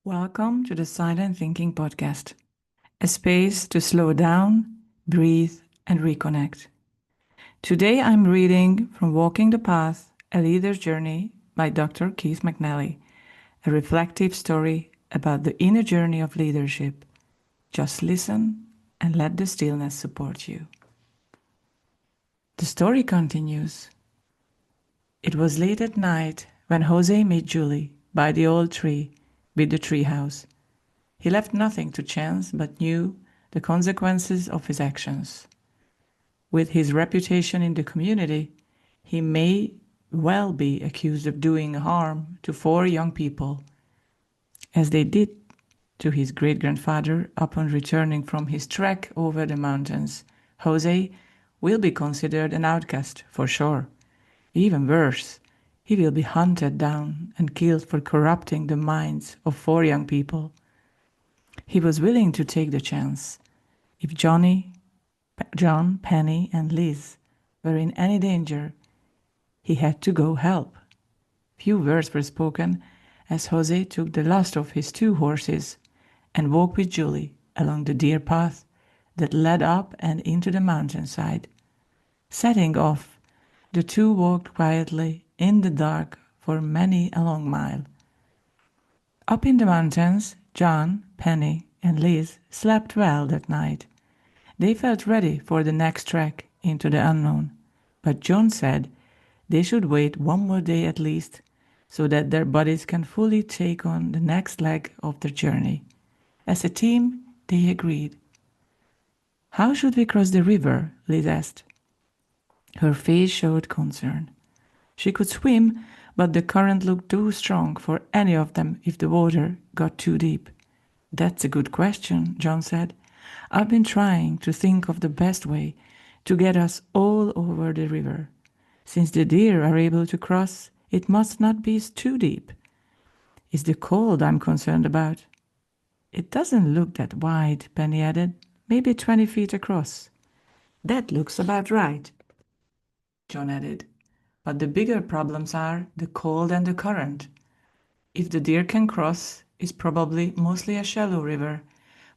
Welcome to the Silent Thinking Podcast, a space to slow down, breathe, and reconnect. Today I'm reading from Walking the Path, A Leader's Journey by Dr. Keith McNally, a reflective story about the inner journey of leadership. Just listen and let the stillness support you. The story continues. It was late at night when Jose met Julie by the old tree with the treehouse. He left nothing to chance but knew the consequences of his actions. With his reputation in the community, he may well be accused of doing harm to 4 young people, as they did to his great-grandfather upon returning from his trek over the mountains. Jose will be considered an outcast for sure. Even worse, he will be hunted down and killed for corrupting the minds of 4 young people. He was willing to take the chance. If John, Penny, and Liz were in any danger, he had to go help. Few words were spoken as Jose took the last of his 2 horses and walked with Julie along the deer path that led up and into the mountainside. Setting off, the 2 walked quietly in the dark for many a long mile. Up in the mountains, John, Penny, and Liz slept well that night. They felt ready for the next trek into the unknown, but John said they should wait 1 more day at least so that their bodies can fully take on the next leg of their journey. As a team, they agreed. "How should we cross the river?" Liz asked. Her face showed concern. She could swim, but the current looked too strong for any of them if the water got too deep. "That's a good question," John said. "I've been trying to think of the best way to get us all over the river. Since the deer are able to cross, it must not be too deep. It's the cold I'm concerned about." "It doesn't look that wide," Penny added. "Maybe 20 feet across." "That looks about right," John added. "But the bigger problems are the cold and the current. If the deer can cross, it's probably mostly a shallow river,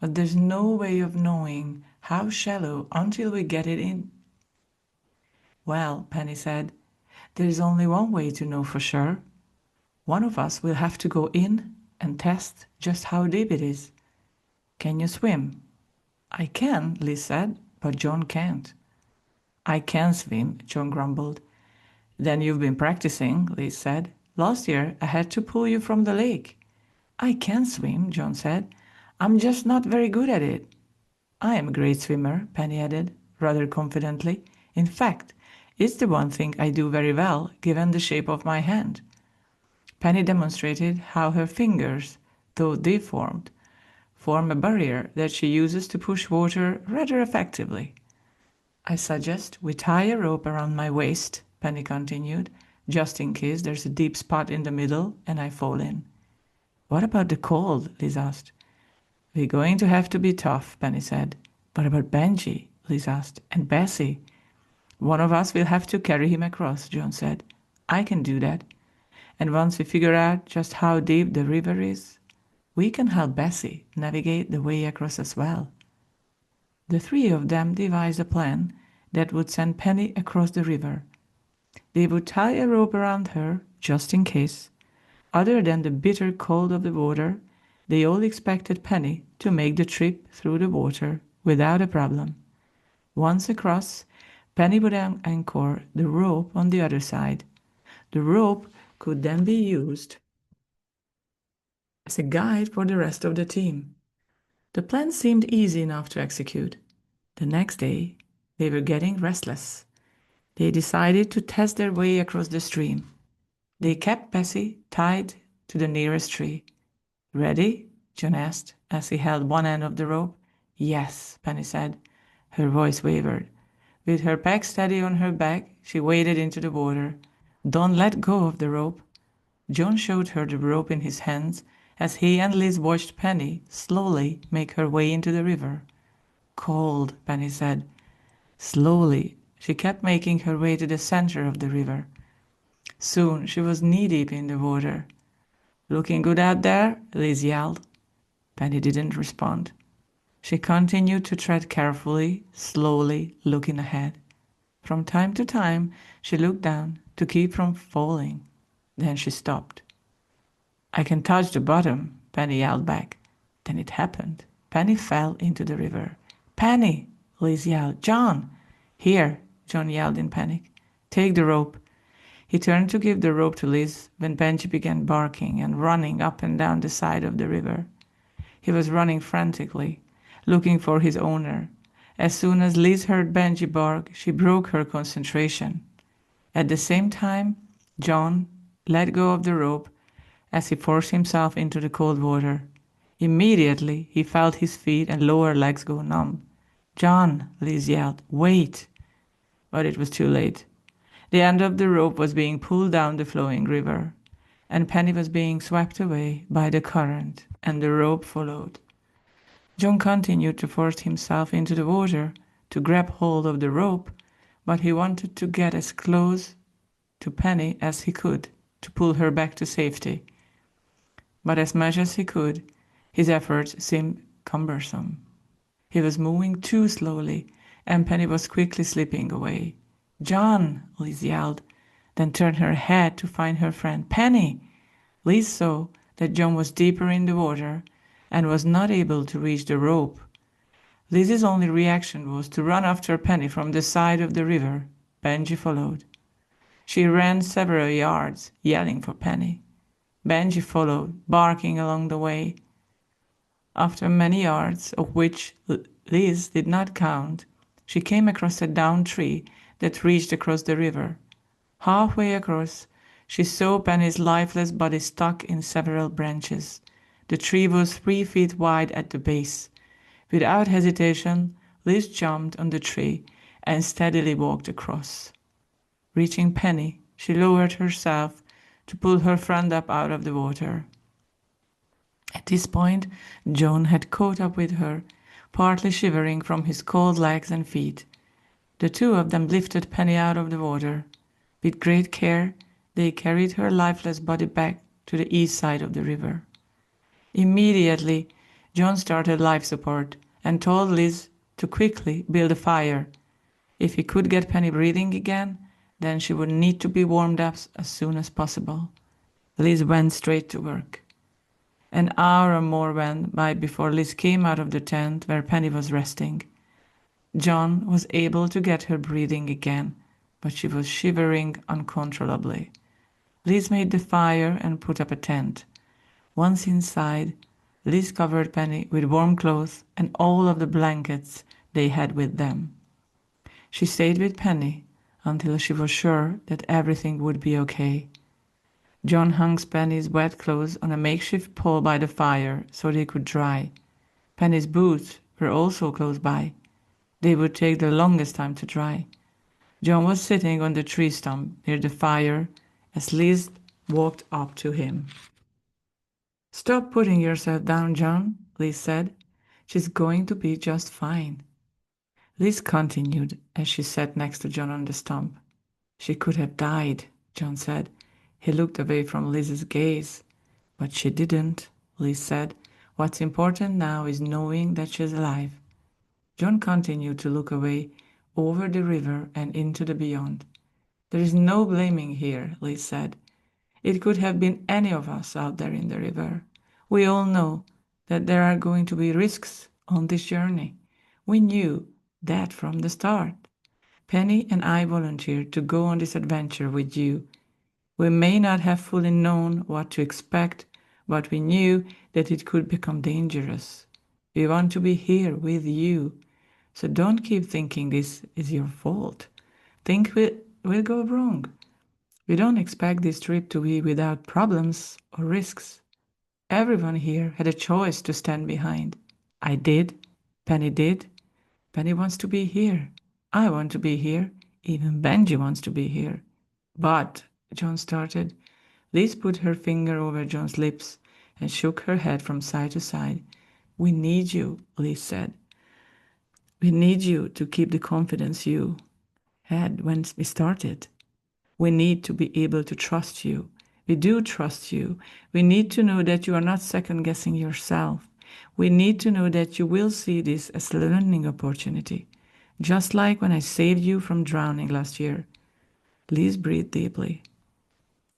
but there's no way of knowing how shallow until we get it in." "Well," Penny said, "there's only one way to know for sure. One of us will have to go in and test just how deep it is. Can you swim?" "I can," Liz said, "but John can't." "I can swim," John grumbled. "Then you've been practicing," Liz said. "Last year I had to pull you from the lake." "I can swim," John said. "I'm just not very good at it." "I am a great swimmer," Penny added, rather confidently. "In fact, it's the one thing I do very well, given the shape of my hand." Penny demonstrated how her fingers, though deformed, form a barrier that she uses to push water rather effectively. "I suggest we tie a rope around my waist," Penny continued, "just in case there's a deep spot in the middle and I fall in." "What about the cold?" Liz asked. "We're going to have to be tough," Penny said. "What about Benji?" Liz asked. "And Bessie?" "One of us will have to carry him across," John said. "I can do that. And once we figure out just how deep the river is, we can help Bessie navigate the way across as well." The 3 of them devised a plan that would send Penny across the river. They would tie a rope around her, just in case. Other than the bitter cold of the water, they all expected Penny to make the trip through the water without a problem. Once across, Penny would anchor the rope on the other side. The rope could then be used as a guide for the rest of the team. The plan seemed easy enough to execute. The next day, they were getting restless. They decided to test their way across the stream. They kept Bessie tied to the nearest tree. "Ready?" John asked as he held one end of the rope. "Yes," Penny said. Her voice wavered. With her pack steady on her back, she waded into the water. "Don't let go of the rope." John showed her the rope in his hands as he and Liz watched Penny slowly make her way into the river. "Cold," Penny said. Slowly, she kept making her way to the center of the river. Soon she was knee-deep in the water. Looking good out there? Liz yelled. Penny didn't respond. She continued to tread carefully, slowly, looking ahead. From time to time, she looked down to keep from falling. Then she stopped. I can touch the bottom, Penny yelled back. Then it happened. Penny fell into the river. Penny! Liz yelled. John! Here, John yelled in panic. Take the rope. He turned to give the rope to Liz when Benji began barking and running up and down the side of the river. He was running frantically, looking for his owner. As soon as Liz heard Benji bark, she broke her concentration. At the same time, John let go of the rope as he forced himself into the cold water. Immediately, he felt his feet and lower legs go numb. John, Liz yelled, wait! But it was too late. The end of the rope was being pulled down the flowing river, and Penny was being swept away by the current, and the rope followed. John continued to force himself into the water to grab hold of the rope, but he wanted to get as close to Penny as he could to pull her back to safety. But as much as he could, his efforts seemed cumbersome. He was moving too slowly, and Penny was quickly slipping away. John, Liz yelled, then turned her head to find her friend. Penny! Liz saw that John was deeper in the water and was not able to reach the rope. Liz's only reaction was to run after Penny from the side of the river. Benji followed. She ran several yards, yelling for Penny. Benji followed, barking along the way. After many yards, of which Liz did not count, she came across a downed tree that reached across the river. Halfway across, she saw Penny's lifeless body stuck in several branches. The tree was 3 feet wide at the base. Without hesitation, Liz jumped on the tree and steadily walked across. Reaching Penny, she lowered herself to pull her friend up out of the water. At this point, John had caught up with her, partly shivering from his cold legs and feet. The two of them lifted Penny out of the water. With great care, they carried her lifeless body back to the east side of the river. Immediately, John started life support and told Liz to quickly build a fire. If he could get Penny breathing again, then she would need to be warmed up as soon as possible. Liz went straight to work. An hour or more went by before Liz came out of the tent where Penny was resting. John was able to get her breathing again, but she was shivering uncontrollably. Liz made the fire and put up a tent. Once inside, Liz covered Penny with warm clothes and all of the blankets they had with them. She stayed with Penny until she was sure that everything would be okay. John hung Penny's wet clothes on a makeshift pole by the fire so they could dry. Penny's boots were also close by. They would take the longest time to dry. John was sitting on the tree stump near the fire as Liz walked up to him. Stop putting yourself down, John, Liz said. She's going to be just fine. Liz continued as she sat next to John on the stump. She could have died, John said. He looked away from Liz's gaze. But she didn't, Liz said. What's important now is knowing that she's alive. John continued to look away over the river and into the beyond. There is no blaming here, Liz said. It could have been any of us out there in the river. We all know that there are going to be risks on this journey. We knew that from the start. Penny and I volunteered to go on this adventure with you. We may not have fully known what to expect, but we knew that it could become dangerous. We want to be here with you. So don't keep thinking this is your fault. Think will go wrong. We don't expect this trip to be without problems or risks. Everyone here had a choice to stand behind. I did. Penny did. Penny wants to be here. I want to be here. Even Benji wants to be here. But, John started. Liz put her finger over John's lips and shook her head from side to side. We need you, Liz said. We need you to keep the confidence you had when we started. We need to be able to trust you. We do trust you. We need to know that you are not second-guessing yourself. We need to know that you will see this as a learning opportunity. Just like when I saved you from drowning last year. Please breathe deeply.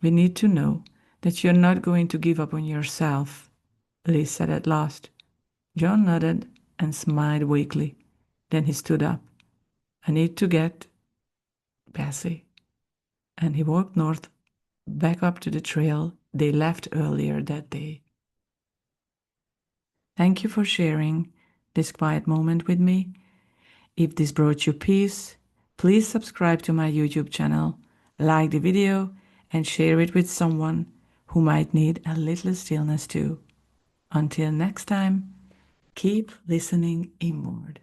We need to know that you're not going to give up on yourself, Liz said at last. John nodded and smiled weakly. Then he stood up. I need to get Bessie. And he walked north, back up to the trail they left earlier that day. Thank you for sharing this quiet moment with me. If this brought you peace, please subscribe to my YouTube channel, like the video, and share it with someone who might need a little stillness too. Until next time, keep listening inward.